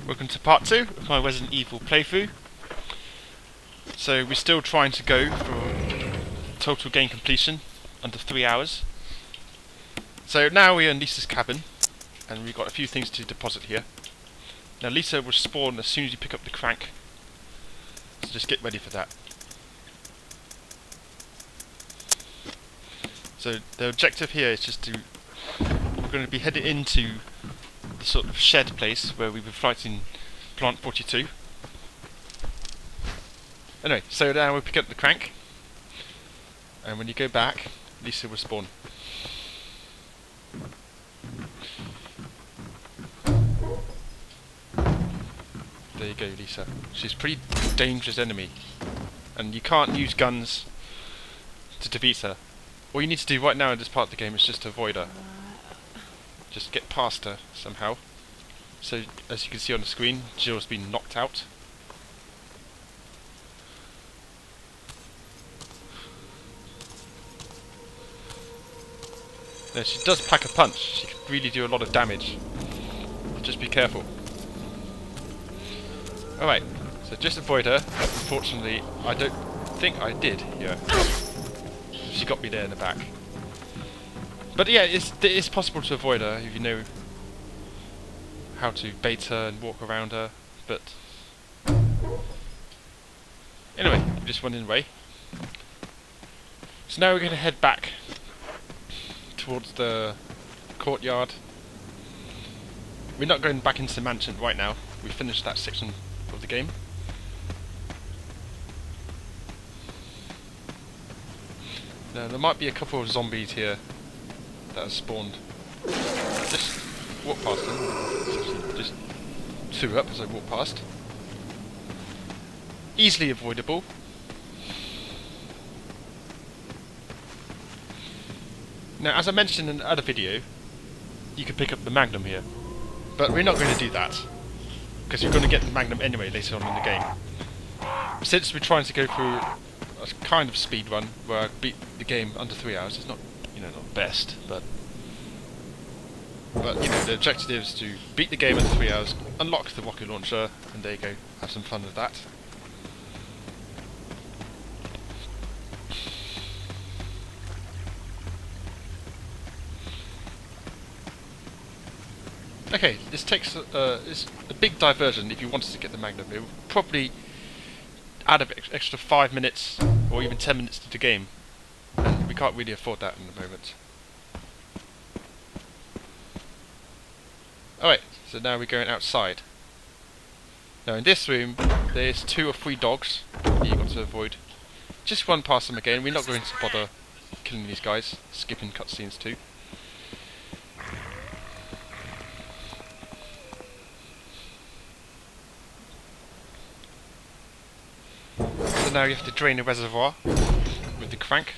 Welcome to part 2 of my Resident Evil playthrough. So we're still trying to go for total game completion under 3 hours. So now we're in Lisa's cabin and we've got a few things to deposit here. Now Lisa will spawn as soon as you pick up the crank, so just get ready for that. So the objective here is just to, we're going to be headed into the sort of shed place where we were fighting Plant 42. Anyway, so now we pick up the crank, and when you go back, Lisa will spawn. There you go, Lisa. She's a pretty dangerous enemy, and you can't use guns to defeat her. All you need to do right now in this part of the game is just to avoid her. Just get past her somehow. So, as you can see on the screen, Jill's been knocked out. Now, she does pack a punch. She can really do a lot of damage. Just be careful. Alright, so just avoid her. Unfortunately, I don't think I did. Yeah. She got me there in the back. But yeah, it's possible to avoid her if you know how to bait her and walk around her, but anyway, we're just running away. So now we're going to head back towards the courtyard. We're not going back into the mansion right now. We finished that section of the game. Now there might be a couple of zombies here that have spawned. Just walk past them. Just threw up as I walked past. Easily avoidable. Now, as I mentioned in the other video, you can pick up the Magnum here. But we're not going to do that, because you're going to get the Magnum anyway later on in the game. Since we're trying to go through a kind of speed run where I beat the game under 3 hours, it's not, you know, not best, but you know, the objective is to beat the game in 3 hours, unlock the rocket launcher, and there you go, have some fun with that. Okay, this takes it's a big diversion if you wanted to get the Magnum. It would probably add an extra 5 minutes or even 10 minutes to the game, and we can't really afford that in the moment. Alright, so now we're going outside. Now in this room, there's 2 or 3 dogs that you've got to avoid. Just run past them again. We're not going to bother killing these guys, skipping cutscenes too. So now you have to drain the reservoir with the crank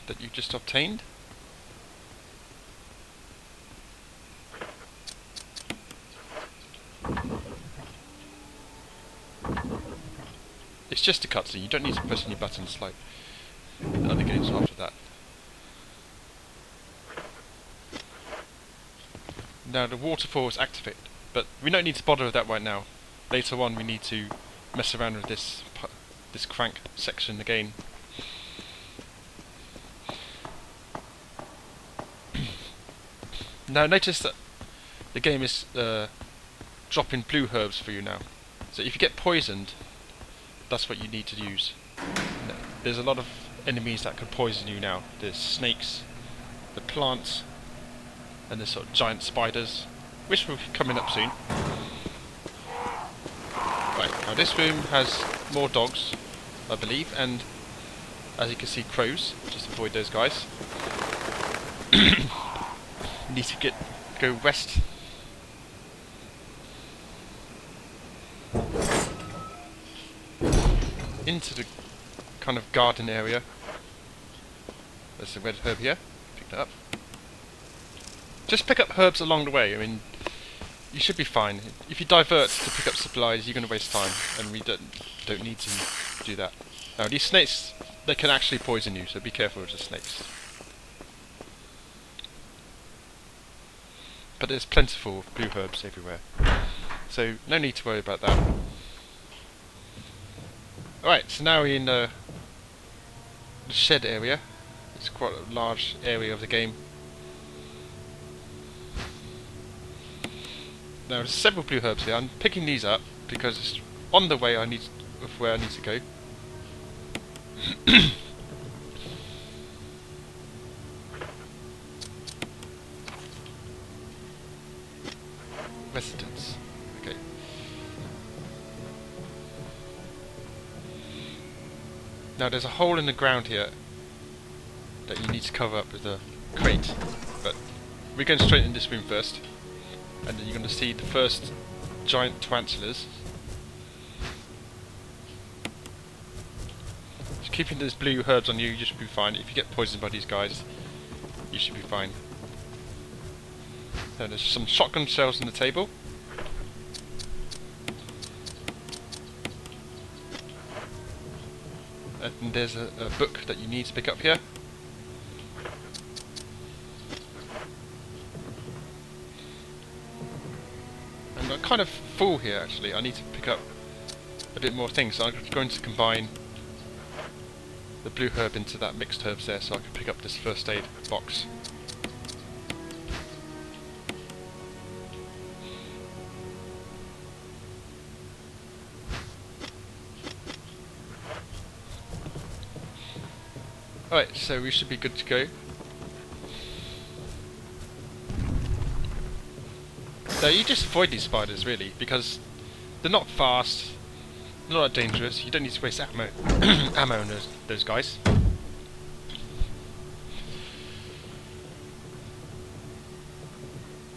that you just obtained. It's just a cutscene, you don't need to press any buttons like the other games after that. Now the waterfall is activated, but we don't need to bother with that right now. Later on we need to mess around with this crank section again. Now notice that the game is dropping blue herbs for you now. So if you get poisoned, that's what you need to use. There's a lot of enemies that could poison you now. There's snakes, the plants, and there's sort of giant spiders, which will be coming up soon. Right, now this room has more dogs, I believe, and as you can see, crows. Just avoid those guys. Need to go west. Into the kind of garden area. There's a red herb here. Pick that up. Just pick up herbs along the way. I mean, you should be fine. If you divert to pick up supplies, you're going to waste time, and we don't need to do that. Now, these snakes, they can actually poison you, so be careful with the snakes. But there's plentiful blue herbs everywhere. so no need to worry about that. Alright, so now we're in the shed area. It's quite a large area of the game. Now there's several blue herbs here. I'm picking these up because it's on the way of where I need to go. Residence. Okay. Now there's a hole in the ground here that you need to cover up with a crate, but we're going straight in this room first, and then you're going to see the first giant tarantulas. Just keeping those blue herbs on you, you should be fine. If you get poisoned by these guys, you should be fine. Now there's some shotgun shells on the table. And there's a book that you need to pick up here. And I'm kind of full here actually. I need to pick up a bit more things, so I'm going to combine the blue herb into that mixed herbs there so I can pick up this first aid box. Alright, so we should be good to go. So you just avoid these spiders really, because they're not fast, they're not dangerous, you don't need to waste ammo ammo on those guys.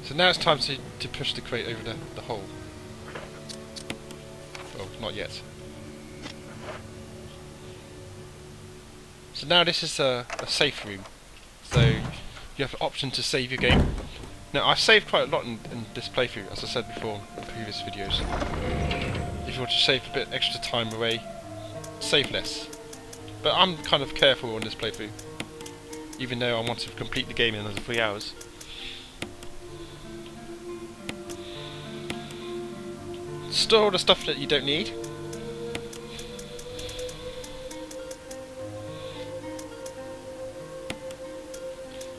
So now it's time to push the crate over the hole. Oh, not yet. So now this is a safe room, so you have the option to save your game. Now I've saved quite a lot in this playthrough, as I said before in previous videos. If you want to save a bit extra time away, save less. But I'm kind of careful on this playthrough, even though I want to complete the game in under 3 hours. Store all the stuff that you don't need.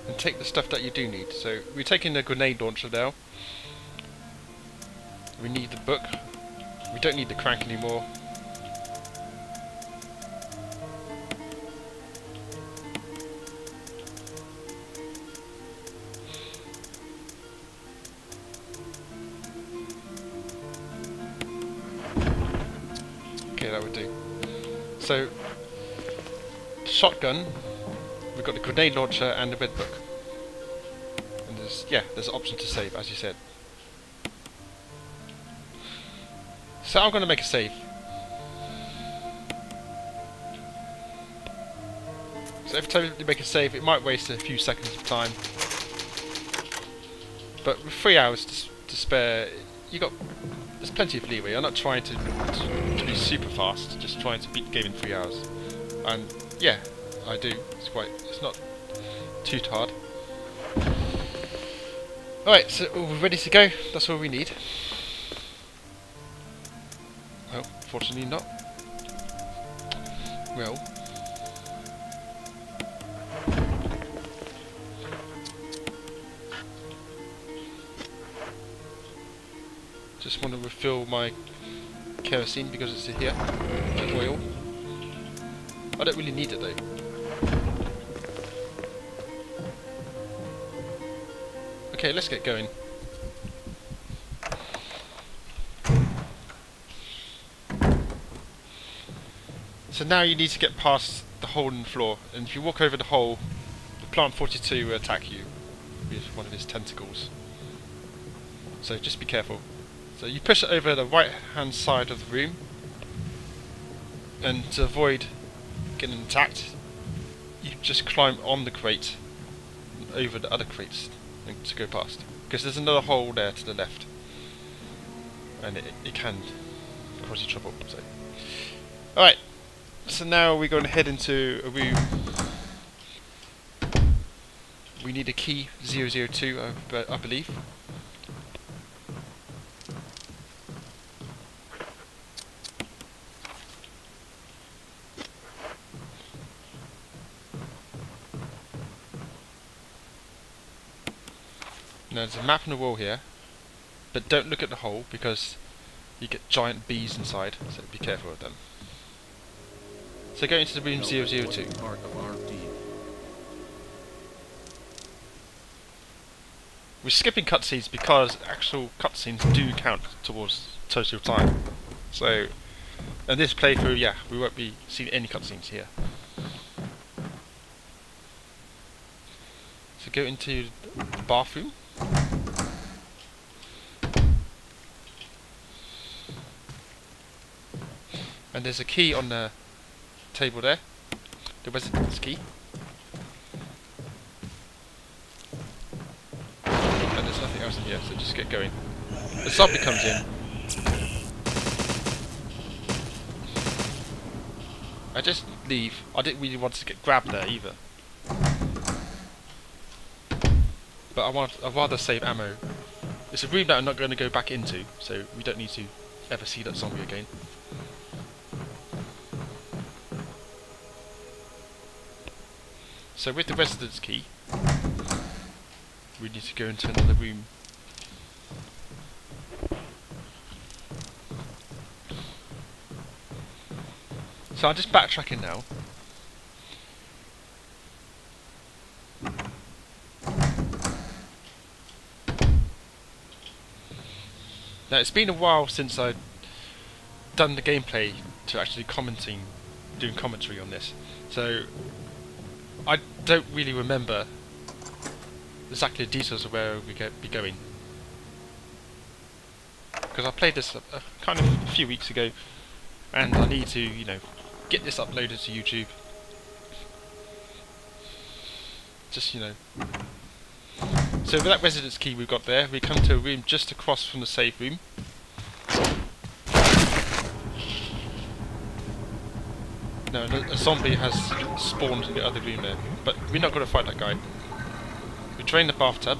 And take the stuff that you do need. So we're taking the grenade launcher now. We need the book. We don't need the crank anymore. Okay, that would do. So, shotgun. We've got the grenade launcher and the red book. And there's an option to save, as you said. So I'm going to make a save. So every time you make a save, it might waste a few seconds of time. But with 3 hours to spare, there's plenty of leeway. I'm not trying to be super fast, just trying to beat the game in 3 hours. And yeah, I do. It's not too hard. Alright, so we're ready to go. That's all we need. Well, fortunately not. Well. Just want to refill my kerosene because it's here. The oil. I don't really need it though. Okay, let's get going. So now you need to get past the hole in the floor, and if you walk over the hole, the Plant 42 will attack you with one of his tentacles. So just be careful. So you push it over the right hand side of the room, and to avoid getting attacked, you just climb on the crate and over the other crates to go past, because there's another hole there to the left, and it can cause you trouble. So, alright, so now we're going to head into a room. We need a key 002, I believe. Now there's a map on the wall here, but don't look at the hole because you get giant bees inside, so be careful of them. So go into the room 002. We're skipping cutscenes because actual cutscenes do count towards total time. So, in this playthrough, yeah, we won't be seeing any cutscenes here. So go into the bathroom. And there's a key on the table there, the residence key. And there's nothing else in here, so just get going. The zombie comes in. I just leave. I didn't really want to get grabbed there either. But I'd rather save ammo. It's a room that I'm not going to go back into, so we don't need to ever see that zombie again. So with the residence key, we need to go into another room. So I'm just backtracking now. Now it's been a while since I've done the gameplay to actually doing commentary on this. So I don't really remember exactly the details of where we be going. Because I played this kind of a few weeks ago, and I need to, you know, get this uploaded to YouTube. Just, you know. So with that residence key we've got there, we come to a room just across from the save room. No, a zombie has spawned in the other room there, but we're not going to fight that guy. We drain the bathtub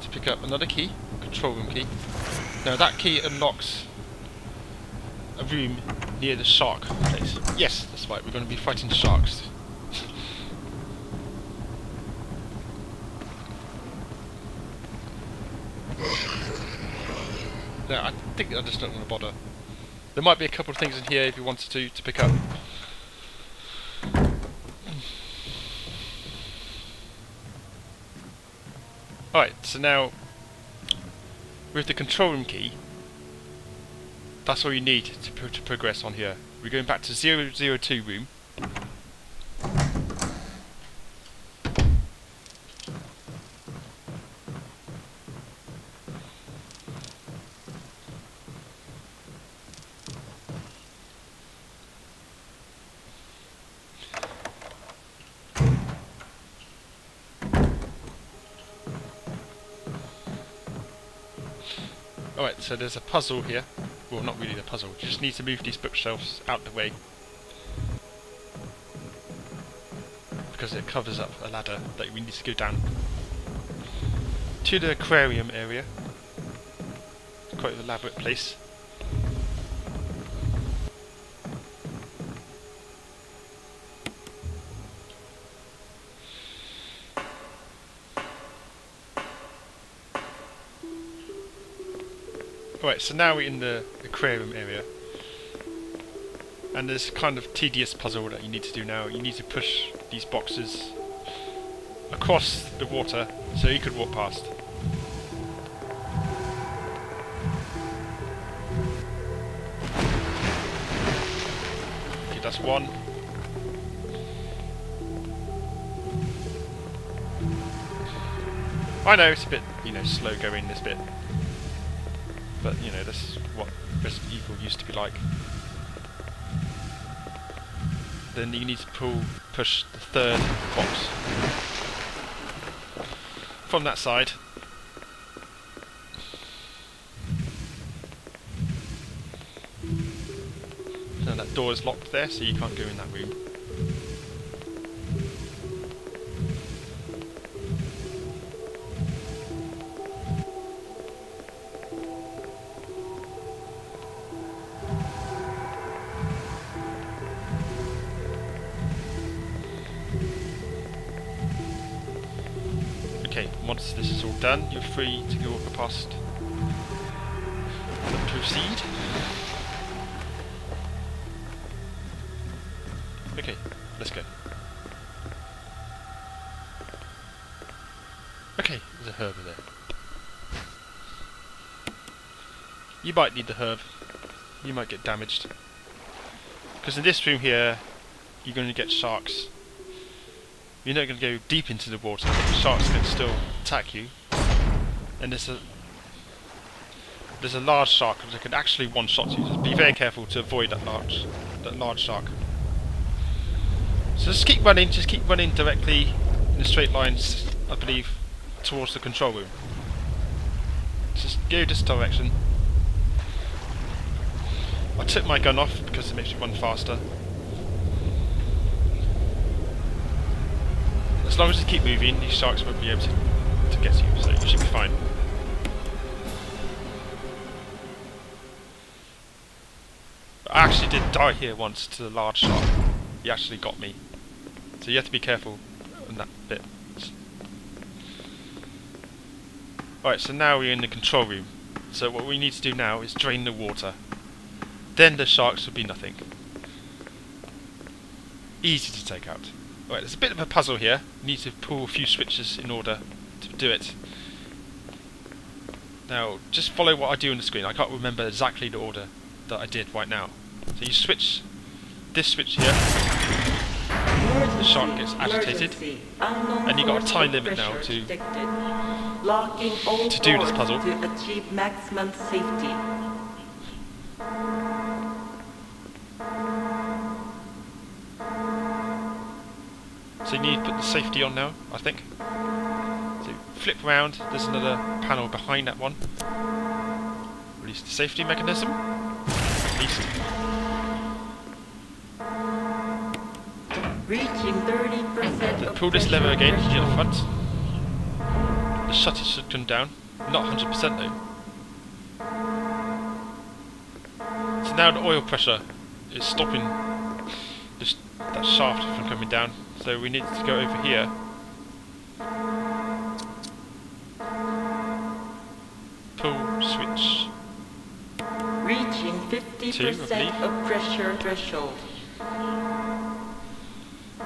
to pick up another key, control room key. Now that key unlocks a room near the shark place. Yes, that's right, we're going to be fighting sharks. No, I think I just don't want to bother. There might be a couple of things in here if you wanted to pick up. Alright, so now with the control room key, that's all you need to progress on here. We're going back to 002 room. Alright, so there's a puzzle here. Well, not really a puzzle, you just need to move these bookshelves out the way. Because it covers up a ladder that we need to go down to the aquarium area. Quite an elaborate place. Right, so now we're in the aquarium area, and there's a kind of tedious puzzle that you need to do now. You need to push these boxes across the water so you could walk past. Okay, that's one. I know it's a bit, you know, slow going this bit. But, you know, this is what Resident Evil used to be like. Then you need to push the third box from that side. Now that door is locked there, so you can't go in that room. Okay, once this is all done, you're free to go past and proceed. Okay, let's go. Okay, there's a herb there. You might need the herb. You might get damaged. Because in this room here, you're going to get sharks. You're not going to go deep into the water, but the sharks can still attack you. And there's a large shark that can actually one-shot you. Just be very careful to avoid that large shark. So just keep running directly in a straight line, I believe, towards the control room. Just go this direction. I took my gun off because it makes me run faster. As long as you keep moving, these sharks won't be able to get to you, so you should be fine. I actually did die here once to the large shark. He actually got me. So you have to be careful on that bit. Alright, so now we're in the control room. So what we need to do now is drain the water. Then the sharks will be nothing. Easy to take out. Alright, there's a bit of a puzzle here. You need to pull a few switches in order to do it. Now, just follow what I do on the screen. I can't remember exactly the order that I did right now. So you switch this switch here. The shark gets agitated. And you've got a time limit now to do this puzzle. To achieve maximum safety. So you need to put the safety on now, I think. So flip round, there's another panel behind that one. Release the safety mechanism. Released. Reaching 30% So pull this lever again to the front. The shutter should come down. Not 100% though. So now the oil pressure is stopping that shaft from coming down. So we need to go over here. Pull switch. Reaching 50% of pressure threshold.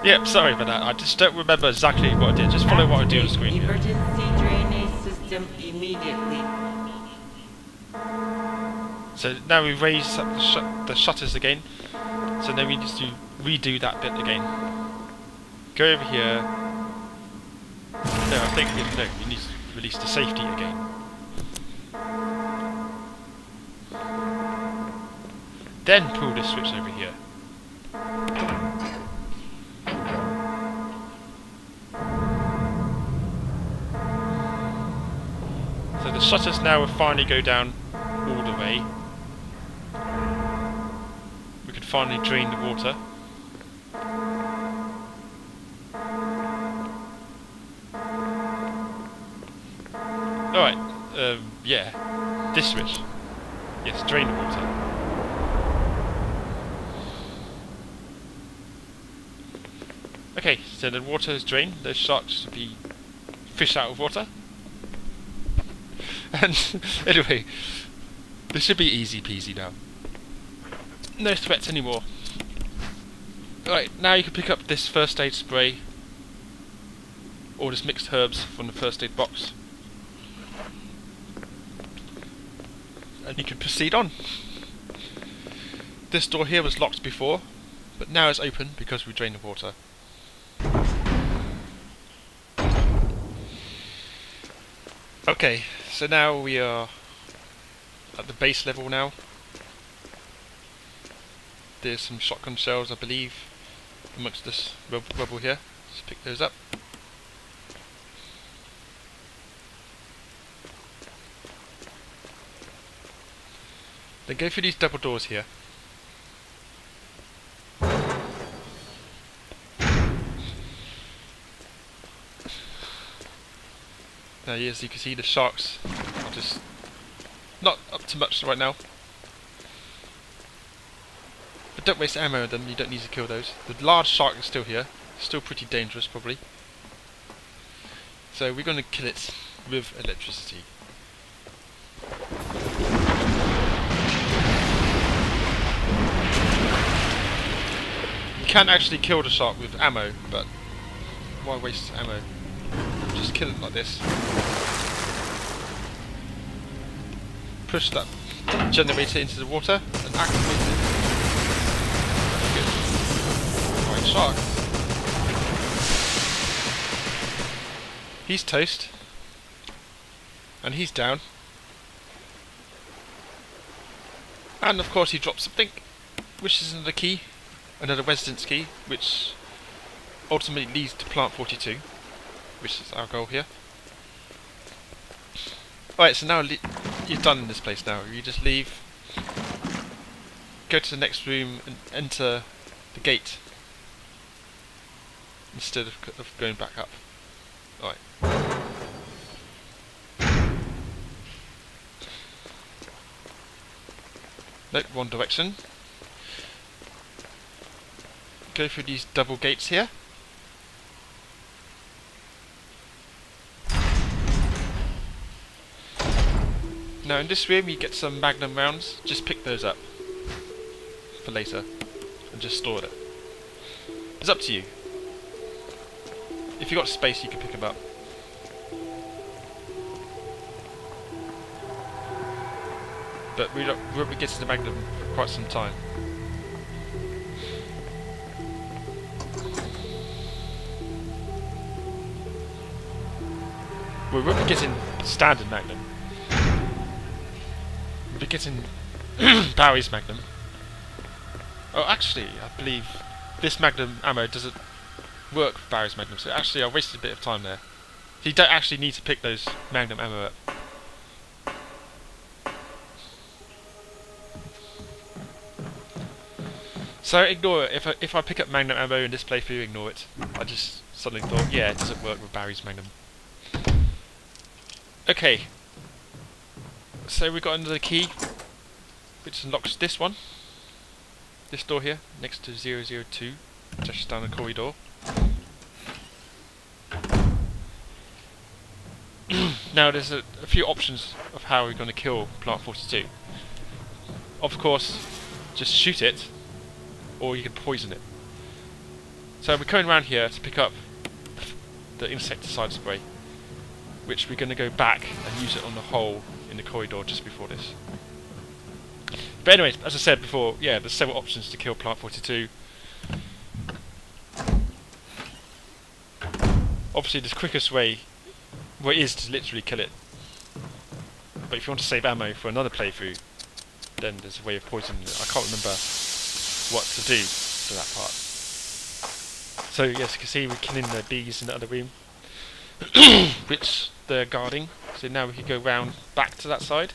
Yep, sorry about that. I just don't remember exactly what I did. Just follow what I do on the screen here. Emergency drainage system immediately. So now we raise up the shutters again. So then we need to redo that bit again. Go over here. No, I think no, we need to release the safety again. Then pull this switch over here. So the shutters now will finally go down all the way. We can finally drain the water. Alright, yeah, this switch. Yes, drain the water. Okay, so the water is drained. Those sharks should be fished out of water. And anyway, this should be easy peasy now. No threats anymore. Alright, now you can pick up this first aid spray or this mixed herbs from the first aid box. And you can proceed on. This door here was locked before, but now it's open because we drained the water. Okay, so now we are at the base level now. There's some shotgun shells, I believe, amongst this rubble here. Let's pick those up. Then go through these double doors here. Now, as you can see, the sharks are just not up to much right now. But don't waste ammo on them, you don't need to kill those. The large shark is still here, still pretty dangerous probably. So we're going to kill it with electricity. You can actually kill the shark with ammo, but why waste ammo? Just kill it like this. Push that generator into the water and activate it. Good. Right, shark. He's toast. And he's down. And of course he drops something, which is another key. Another residence key, which ultimately leads to Plant 42, which is our goal here. Alright, so now you're done in this place now. You just leave, go to the next room and enter the gate instead of going back up. Alright. Nope, wrong direction. Go through these double gates here. Now in this room you get some Magnum rounds, just pick those up for later and just store it. It's up to you. If you've got space you can pick them up. But we won't be getting the Magnum for quite some time. We won't be getting standard Magnum. We'll be getting Barry's Magnum. Oh, actually, I believe this Magnum ammo doesn't work with Barry's Magnum, so actually I wasted a bit of time there. So you don't actually need to pick those Magnum ammo up. So ignore it. If I pick up Magnum ammo in this playthrough, ignore it. I just suddenly thought, yeah, it doesn't work with Barry's Magnum. Okay. So we've got another key, which unlocks this one. This door here, next to 002, just down the corridor. Now there's a few options of how we're going to kill Plant 42. Of course, just shoot it, or you can poison it. So we're coming around here to pick up the insecticide spray, which we're going to go back and use it on the hole in the corridor just before this. But anyways, as I said before, yeah, there's several options to kill Plant 42. Obviously the quickest way is to literally kill it. But if you want to save ammo for another playthrough, then there's a way of poisoning it. I can't remember what to do for that part. So yes, you can see we're killing the bees in the other room, which they're guarding. So now we can go round back to that side.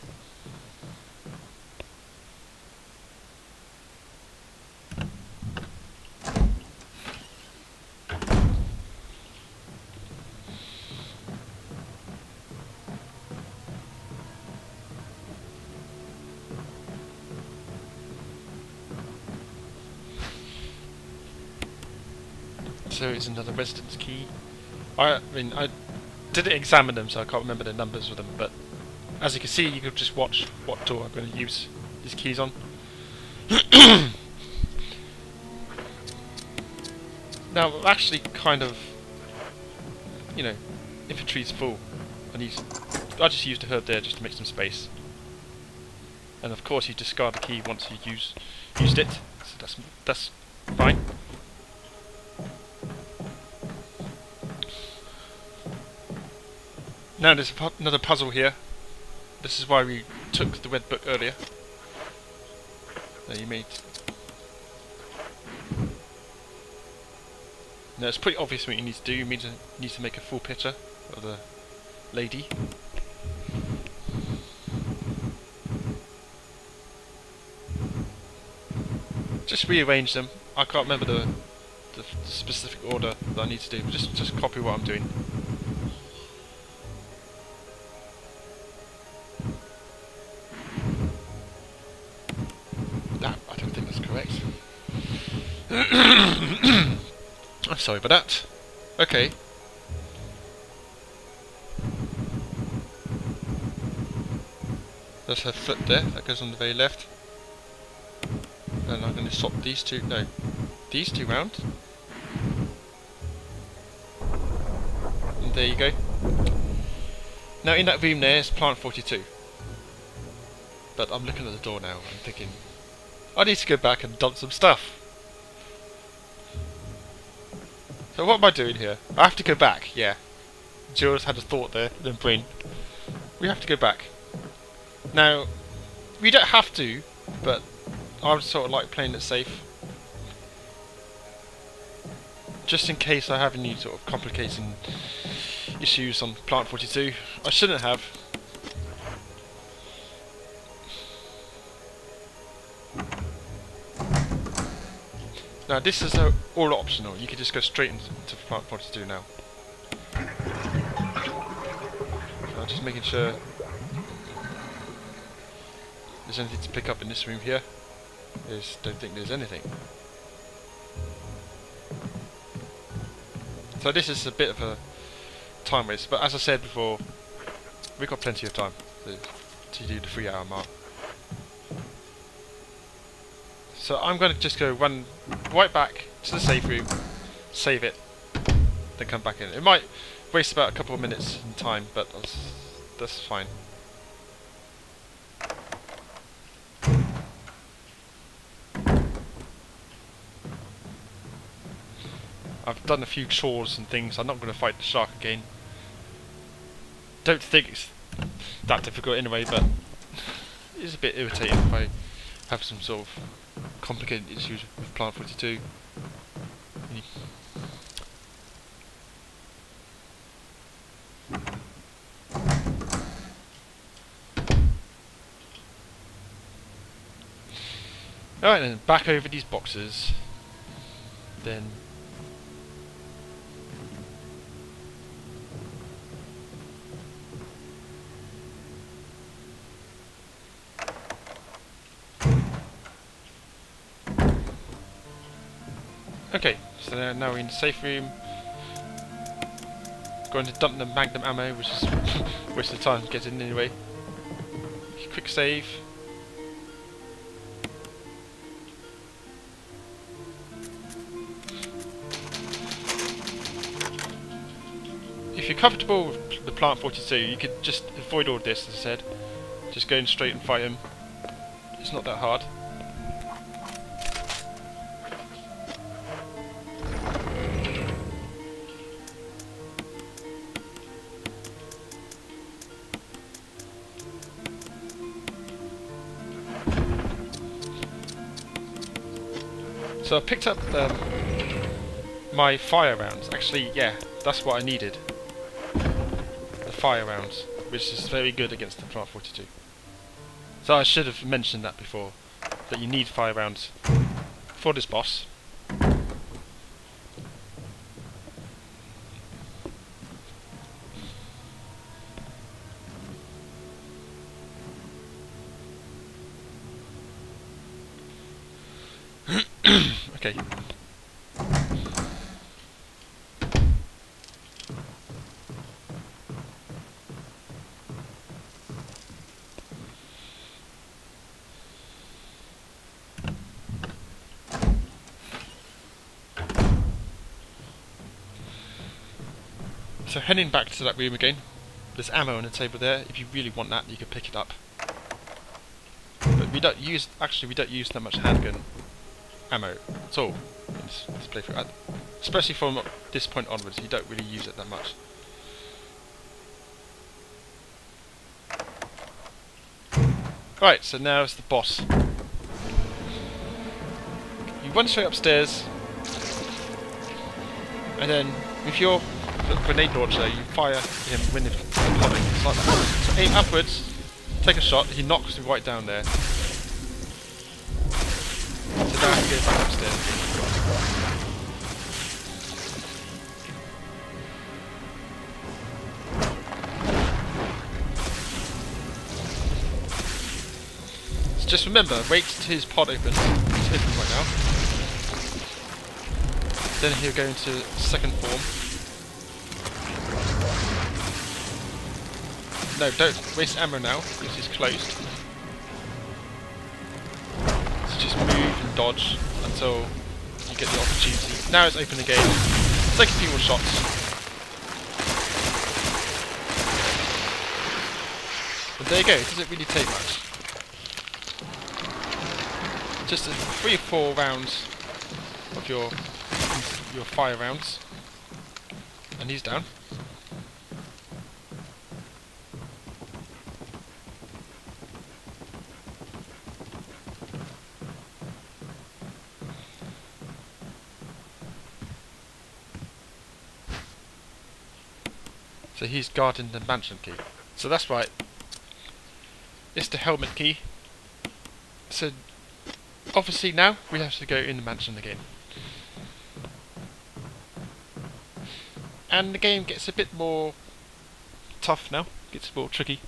So it's another residence key. I mean, I didn't examine them, so I can't remember the numbers of them, but as you can see, you can just watch what door I'm going to use these keys on. Now, I'm actually kind of, you know, inventory's full. I just used a herb there just to make some space. And of course, you discard the key once you used it, so that's fine. Now there's another puzzle here. This is why we took the red book earlier. That you made. Now it's pretty obvious what you need to do. You need to make a full picture of the lady. Just rearrange them. I can't remember the specific order that I need to do. Just copy what I'm doing. I don't think that's correct. I'm sorry about that. Okay. There's her foot there, that goes on the very left. And I'm going to swap these two round. And there you go. Now in that room there is plant 42. But I'm looking at the door now, I'm thinking, I need to go back and dump some stuff. So what am I doing here? I have to go back, yeah. Jules had a thought there, in her brain. We have to go back. Now, we don't have to, but I would sort of like playing it safe. Just in case I have any sort of complicating issues on plant 42. I shouldn't have. Now this is all optional, you could just go straight into plant 42 now. So just making sure there's anything to pick up in this room here. Don't think there's anything. So this is a bit of a time waste, but as I said before, we've got plenty of time to do the 3-hour mark. So I'm going to just go run right back to the safe room, save it, then come back in. It might waste about a couple of minutes in time, but that's fine. I've done a few chores and things. I'm not going to fight the shark again. Don't think it's that difficult anyway, but it is a bit irritating if I have some sort of complicated issues with plant 42. Alright then, back over these boxes. Then okay, so now we're in the safe room. Going to dump the magnum ammo, which is a waste of time to get in anyway. Quick save. If you're comfortable with the plant 42, you could just avoid all this, as I said. Just go in straight and fight him. It's not that hard. So I picked up my fire rounds. Actually, yeah, that's what I needed. The fire rounds, which is very good against the plant 42. So I should have mentioned that before, that you need fire rounds for this boss. Okay. So heading back to that room again. There's ammo on the table there. If you really want that, you can pick it up. But we don't use that much handgun ammo at all in this playthrough. Especially from this point onwards, you don't really use it that much. Right, so now it's the boss. You run straight upstairs, and then with your grenade launcher, you fire him when he's popping. It's like that. So aim upwards, take a shot, he knocks you right down there. So now he goes back upstairs. So just remember, wait till his pod opens. It's open right now. Then he'll go into second form. No, don't waste ammo now, because it's closed. So just move and dodge until you get the opportunity. Now it's open again. Take a few more shots. But there you go, it doesn't really take much. Just 3 or 4 rounds of your fire rounds. And he's down. So he's guarding the mansion key. So that's right. It's the helmet key. So obviously now we have to go in the mansion again. And the game gets a bit more tough now. Gets more tricky.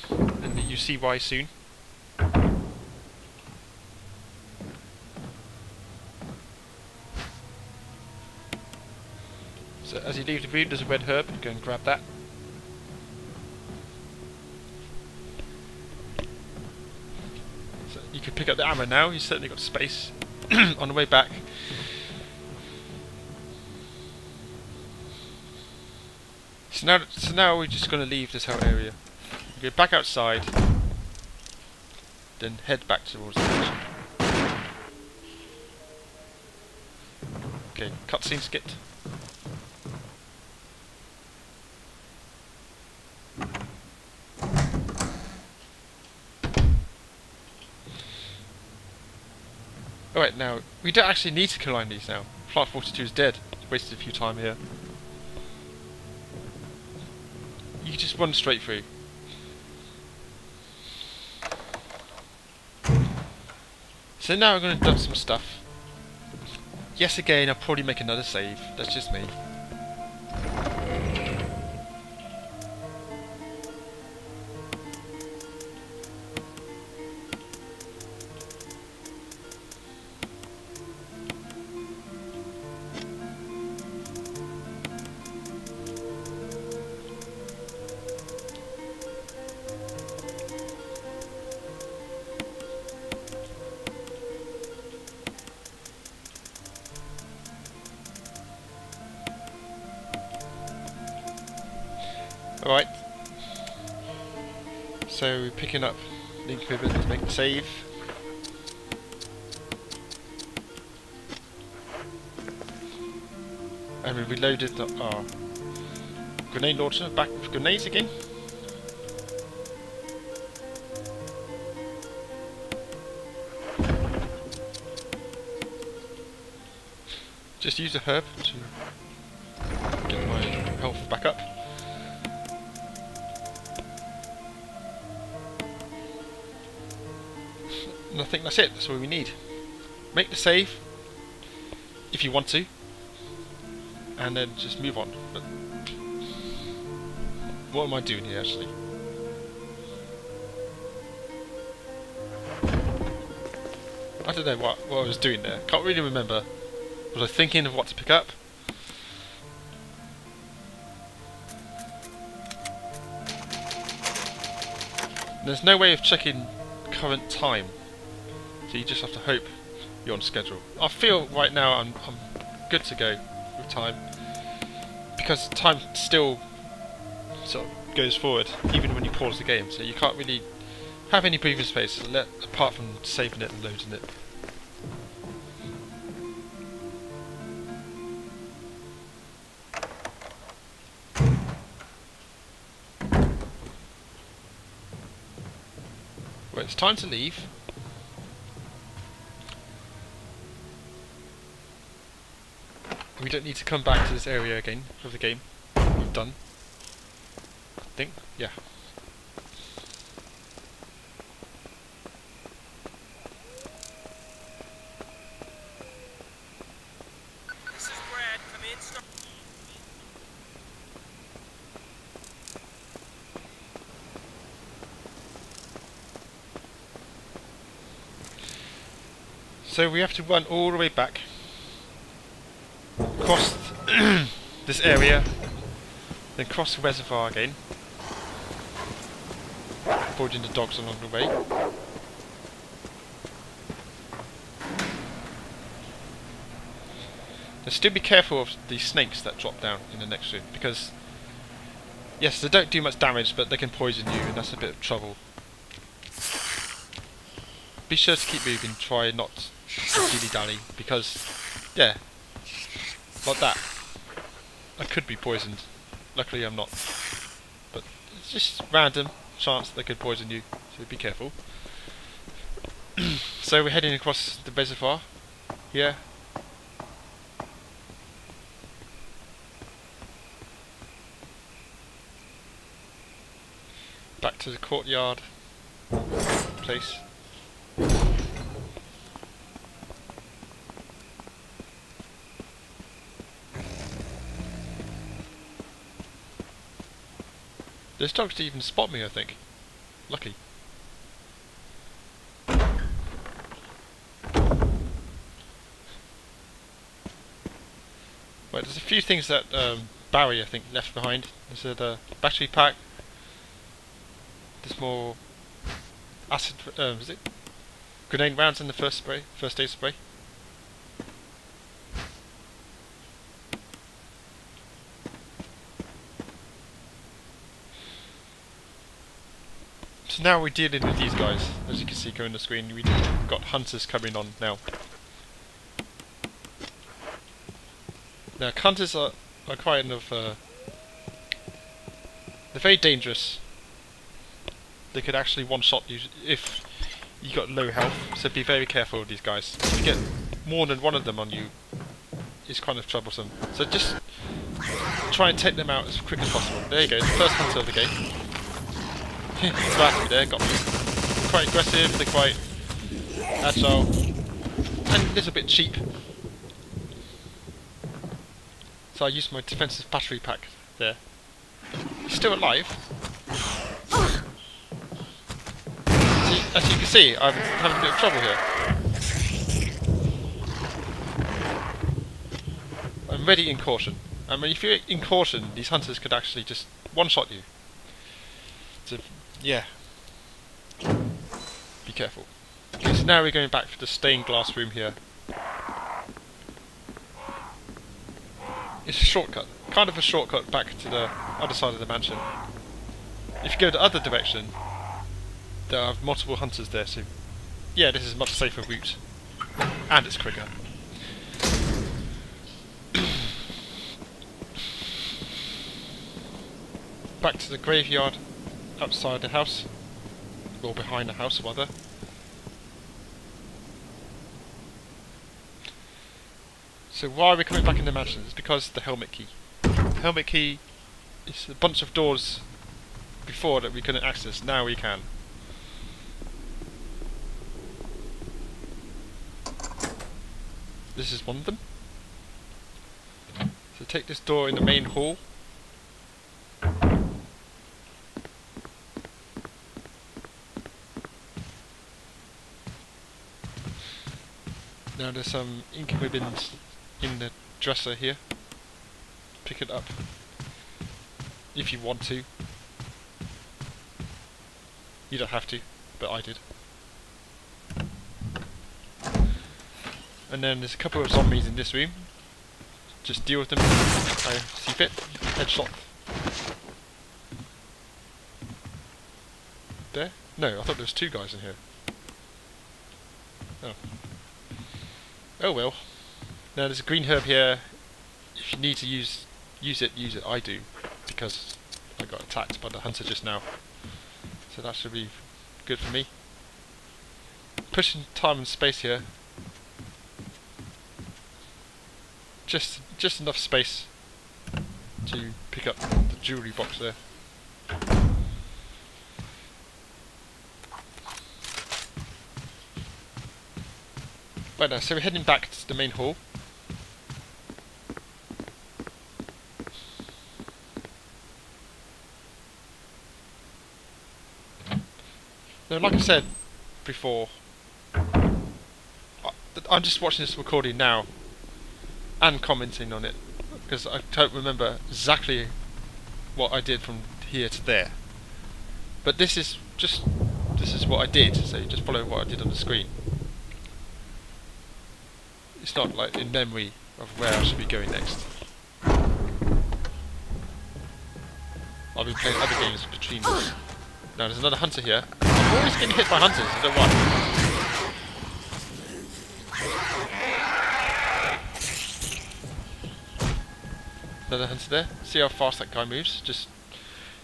And you see why soon. So as you leave the room, there's a red herb. Go and grab that. So you can pick up the ammo now. You've certainly got space on the way back. So now we're just going to leave this whole area. Go back outside, then head back towards the mansion. Okay, cutscene skipped. Alright, now, we don't actually need to climb these now. Plant 42 is dead. Wasted a few time here. You can just run straight through. So now I'm going to dump some stuff. Yes, again, I'll probably make another save. That's just me. Alright, so we're picking up link ribbon to make the save. And we reloaded our grenade launcher, back with grenades again. Just use the herb to get my health back up. And I think that's it, that's all we need. Make the save, if you want to, and then just move on. But what am I doing here actually? I don't know what I was doing there, can't really remember. Was I thinking of what to pick up? There's no way of checking current time. So you just have to hope you're on schedule. I feel right now I'm good to go with time, because time still sort of goes forward even when you pause the game, so you can't really have any breathing space apart from saving it and loading it. Right, it's time to leave. We don't need to come back to this area again of the game. We've done. I think, yeah. This is Brad. Come in. So we have to run all the way back, across this area, then cross the reservoir again, avoiding the dogs along the way. Now still be careful of the snakes that drop down in the next room, because yes, they don't do much damage, but they can poison you, and that's a bit of trouble. Be sure to keep moving, try not to dilly-dally, because, yeah, like that. I could be poisoned. Luckily I'm not. But it's just random chance that they could poison you, so be careful. So we're heading across the reservoir here. Back to the courtyard place. Those dogs didn't even spot me, I think. Lucky. Right, there's a few things that Barry, I think, left behind. There's a battery pack. There's more acid, is it? Grenade rounds in the first aid spray. So now we're dealing with these guys. As you can see going on the screen, we've got hunters coming on now. Now hunters are quite enough, they're very dangerous. They could actually one-shot you if you got low health, so be very careful with these guys. If you get more than one of them on you, it's kind of troublesome. So just try and take them out as quick as possible. There you go, the first hunter of the game. Battery there, got me. They're quite aggressive, they're quite agile, and a little bit cheap. So I used my defensive battery pack there. He's still alive. As you can see, I'm having a bit of trouble here. I'm ready in caution. I mean, if you're in caution, these hunters could actually just one-shot you. So, yeah. Be careful. Okay, so now we're going back to the stained glass room here. It's a shortcut. Kind of a shortcut back to the other side of the mansion. If you go the other direction, there are multiple hunters there, so yeah, this is a much safer route. And it's quicker. Back to the graveyard outside the house. Or behind the house, rather. So why are we coming back in the mansion? It's because of the helmet key. The helmet key is a bunch of doors before that we couldn't access, now we can. This is one of them. So take this door in the main hall. Now there's some ink ribbons in the dresser here. Pick it up if you want to. You don't have to, but I did. And then there's a couple of zombies in this room. Just deal with them as I see fit. Headshot. There? No, I thought there was two guys in here. Oh. Oh well. Now there's a green herb here. If you need to use it, use it. I do, because I got attacked by the hunter just now. So that should be good for me. Pushing time and space here. Just enough space to pick up the jewellery box there. Right now, so we're heading back to the main hall. Now, like I said before, I'm just watching this recording now and commenting on it because I don't remember exactly what I did from here to there. But this is this is what I did, so you just follow what I did on the screen. It's not like in memory of where I should be going next. I've been playing other games between this. Now there's another hunter here. I'm always getting hit by hunters, I don't know why. Another hunter there. See how fast that guy moves? Just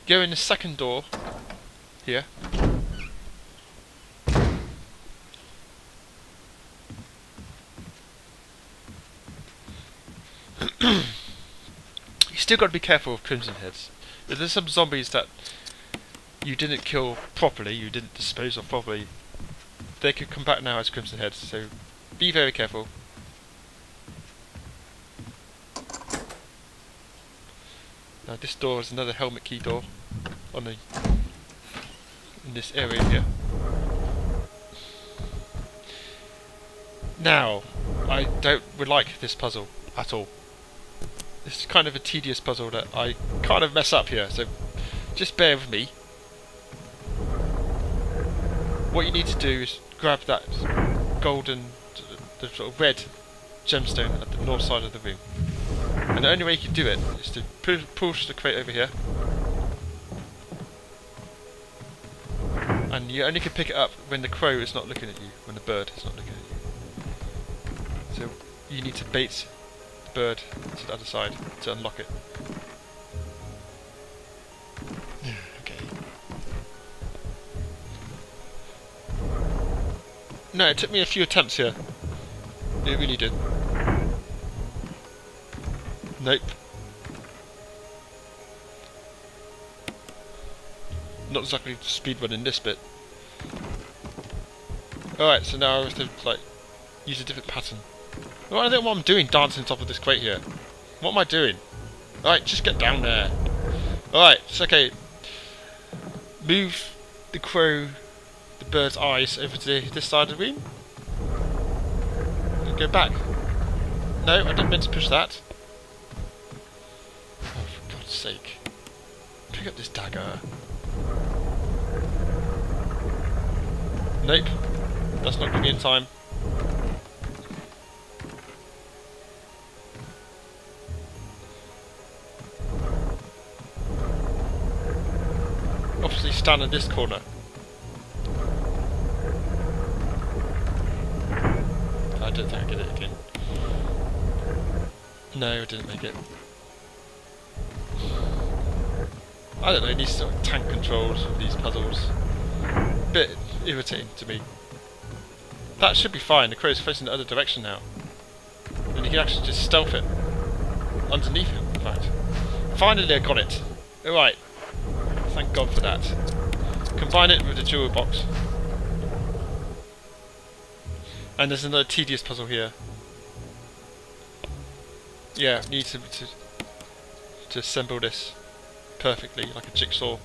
go in the second door here. You still got to be careful of Crimson Heads. If there's some zombies that you didn't kill properly, you didn't dispose of properly, they could come back now as Crimson Heads, so be very careful. Now this door is another helmet key door on the in this area here. Now, I don't like this puzzle at all. This is kind of a tedious puzzle that I kind of mess up here, so just bear with me. What you need to do is grab that golden, the sort of red gemstone at the north side of the room. And the only way you can do it is to push the crate over here. And you only can pick it up when the crow is not looking at you, when the bird is not looking at you. So you need to bait the bird to the other side to unlock it. Okay. No, it took me a few attempts here. It really did. Nope. Not exactly speedrunning this bit. Alright, so now I have to like use a different pattern. Well, I don't know what I'm doing dancing on top of this crate here. What am I doing? Alright, just get down there. Alright, it's okay. Move the crow, the bird's eyes over to this side of the room. And go back. No, I didn't mean to push that. Oh, for God's sake. Pick up this dagger. Nope. That's not going to be in time. Obviously stand in this corner. I don't think I get it again. No, I didn't make it. I don't know, these sort of tank controls of these puzzles. Bit irritating to me. That should be fine, the crow's facing the other direction now. And you can actually just stealth it. Underneath him, in fact. Finally I got it. Alright. Thank God for that. Combine it with the jewel box. And there's another tedious puzzle here. Yeah, need to assemble this perfectly, like a jigsaw.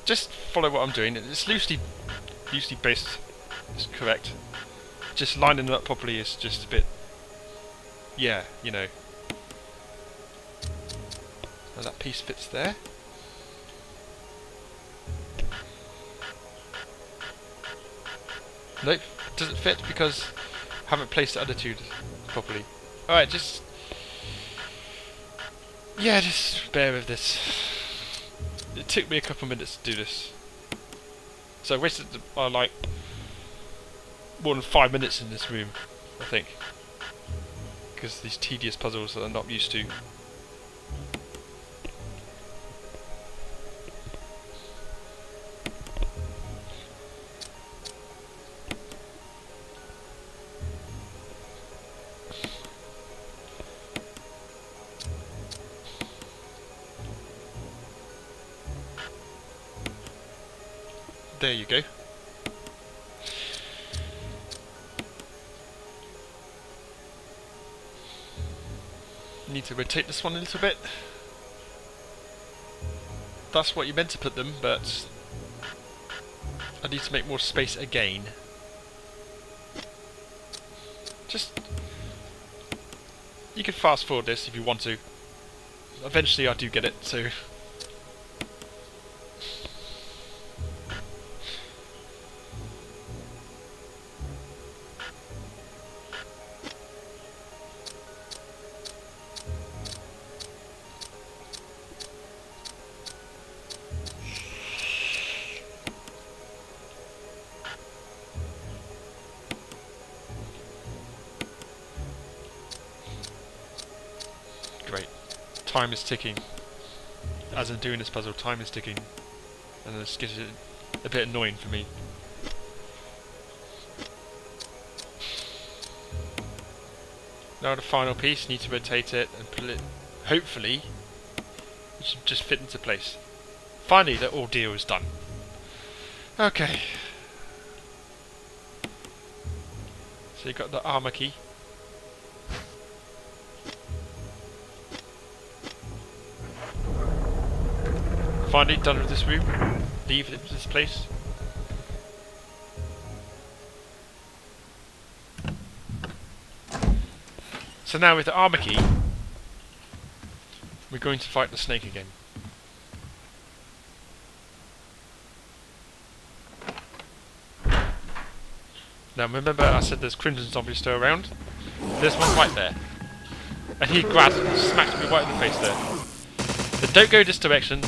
Just follow what I'm doing. It's loosely based. It's correct. Just lining them up properly is just a bit. Yeah, you know. Now that piece fits there. Nope, doesn't fit because I haven't placed the other two properly. Alright, just bear with this. It took me a couple minutes to do this. So I wasted like more than 5 minutes in this room, I think. Because of these tedious puzzles that I'm not used to. There you go. Need to rotate this one a little bit. That's what you meant to put them, but I need to make more space again. Just, you can fast forward this if you want to. eventually I do get it, so... Great. Time is ticking. As I'm doing this puzzle, time is ticking. And this gets a bit annoying for me. Now the final piece, need to rotate it and pull it. Hopefully, it should just fit into place. Finally, the ordeal is done. Okay. So you got the armor key. Finally done with this room. Leave this place. So now with the armor key, we're going to fight the snake again. Now remember I said there's crimson zombies still around? There's one right there. And he grabbed and smacked me right in the face there. But don't go this direction.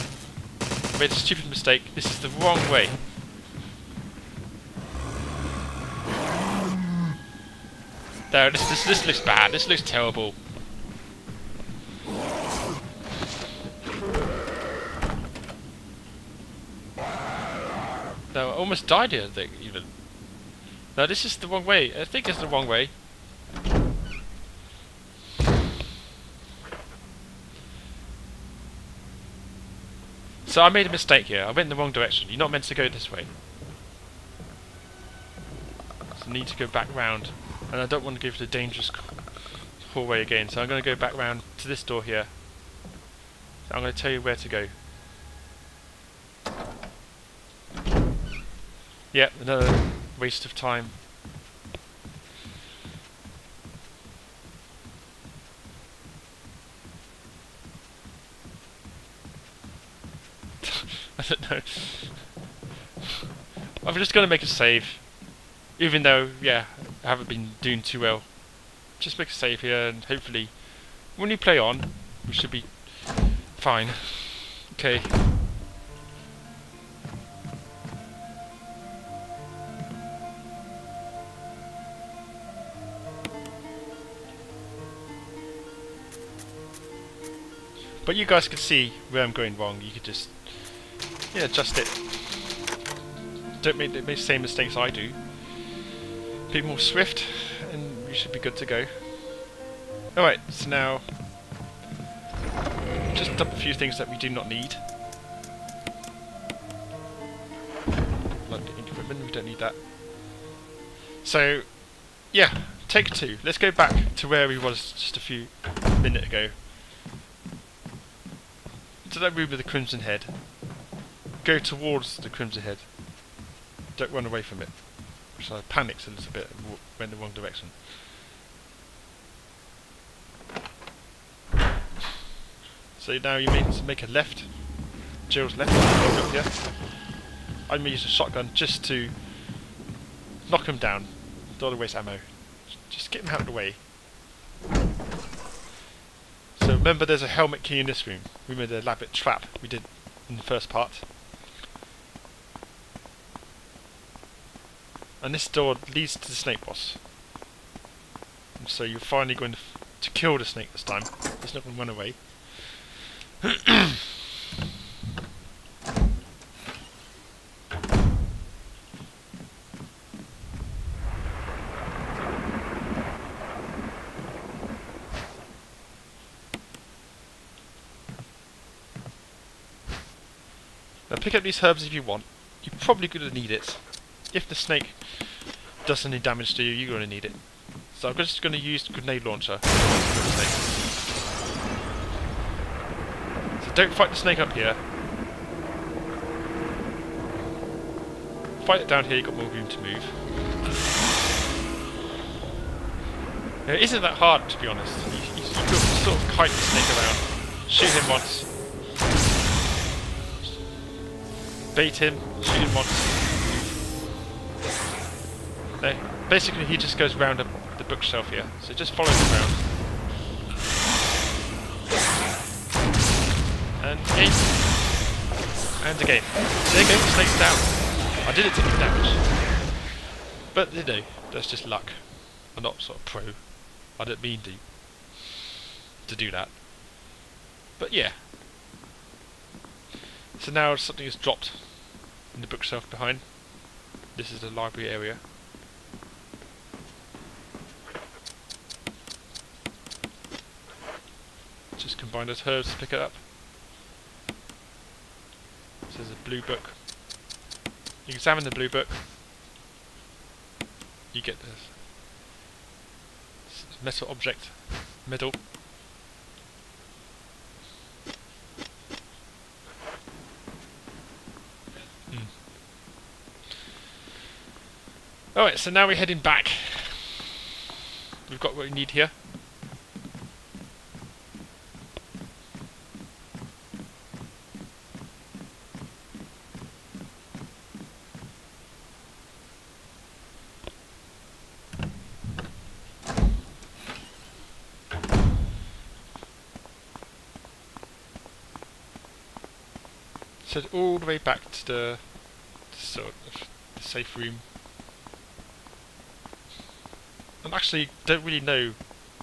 I made a stupid mistake. This is the wrong way. No, this looks bad. This looks terrible. No, I almost died here, I think, even. No, this is the wrong way. I think it's the wrong way. So I made a mistake here. I went in the wrong direction. You're not meant to go this way. So I need to go back round. And I don't want to go for the dangerous hallway again. So I'm going to go back round to this door here. So I'm going to tell you where to go. Yep, another waste of time. I don't know. I'm just going to make a save. Even though, yeah, I haven't been doing too well. Just make a save here and hopefully when we play on, we should be fine. Okay. But you guys can see where I'm going wrong. You could just, yeah, adjust it. Don't make the same mistakes I do. Be more swift, and you should be good to go. Alright, so now just dump a few things that we do not need. Like the ink equipment, we don't need that. So, yeah, take two. Let's go back to where we was just a few minutes ago. To that room with the crimson head. Go towards the crimson head. Don't run away from it. So I panicked a little bit and went the wrong direction. So now you need to make a left. Jill's left. Up here. I'm going to use a shotgun just to knock him down. Don't want to waste ammo. Just get him out of the way. So remember there's a helmet key in this room. We made a elaborate trap we did in the first part. And this door leads to the snake boss. And so you're finally going to kill the snake this time. It's not going to run away. Now pick up these herbs if you want. You're probably going to need it. If the snake does any damage to you, you're going to need it. So I'm just going to use the grenade launcher. So don't fight the snake up here. Fight it down here, you've got more room to move. It isn't that hard, to be honest. You sort of kite the snake around. shoot him once. Bait him, shoot him once. No, basically he just goes round the bookshelf here, so just follow him around. And aim. And again. There you go, snake's down. I did it to the damage. But, you know, that's just luck. I'm not sort of pro. I didn't mean to do that. But yeah. So now something is dropped in the bookshelf behind. This is the library area. Just combine those herbs to pick it up. So there's a blue book. You examine the blue book. You get this metal object, medal. Alright, so now we're heading back. We've got what we need here. So all the way back to the safe room. I actually don't really know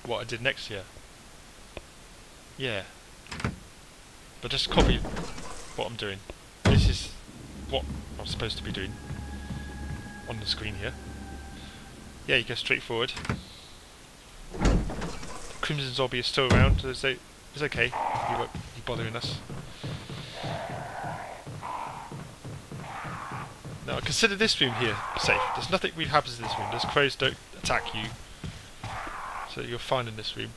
what I did next here. Yeah. But just copy what I'm doing. This is what I'm supposed to be doing on the screen here. Yeah, you go straight forward. The Crimson Zombie is still around, so it's okay. He won't be bothering us. Now consider this room here safe. There's nothing really happens in this room. Those crows don't attack you. So you're fine in this room.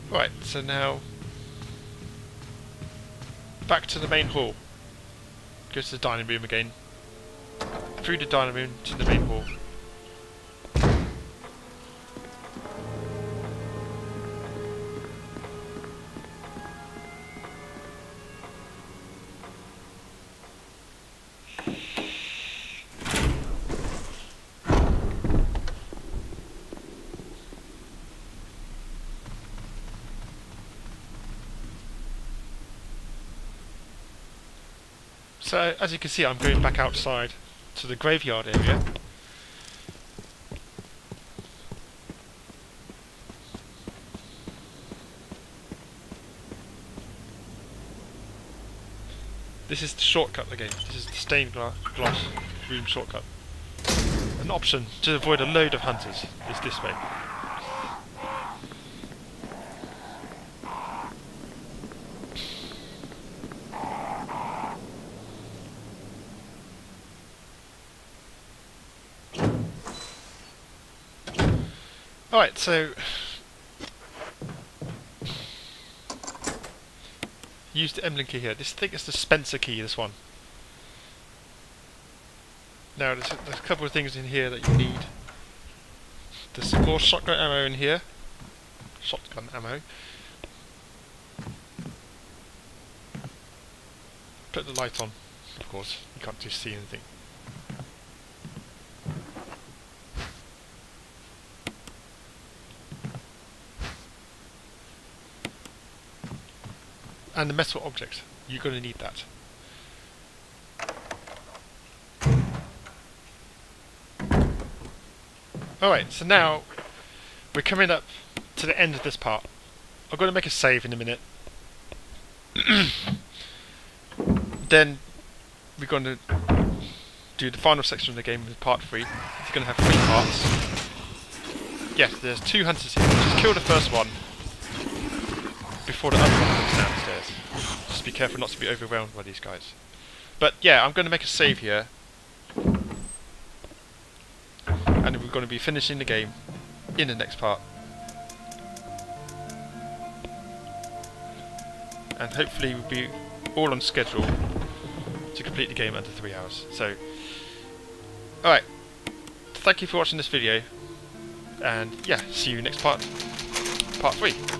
Right, so now back to the main hall. Go to the dining room again. Through the dining room to the main hall. So, as you can see, I'm going back outside to the graveyard area. This is the shortcut again. This is the stained glass room shortcut. An option to avoid a load of hunters is this way. Alright, so use the emblem key here. I think it's the Spencer key, this one. Now there's a couple of things in here that you need. There's some more shotgun ammo in here. Shotgun ammo. Put the light on, of course. You can't just see anything. And the metal object. You're going to need that. Alright, so now we're coming up to the end of this part. I'm going to make a save in a minute. Then we're going to do the final section of the game with part 3. It's going to have 3 parts. Yes, there's 2 hunters here. Just kill the first one before the other one comes downstairs. Just be careful not to be overwhelmed by these guys. But yeah, I'm going to make a save here. And we're going to be finishing the game in the next part. And hopefully we'll be all on schedule to complete the game under 3 hours. So, alright. Thank you for watching this video. And yeah, see you next part 3.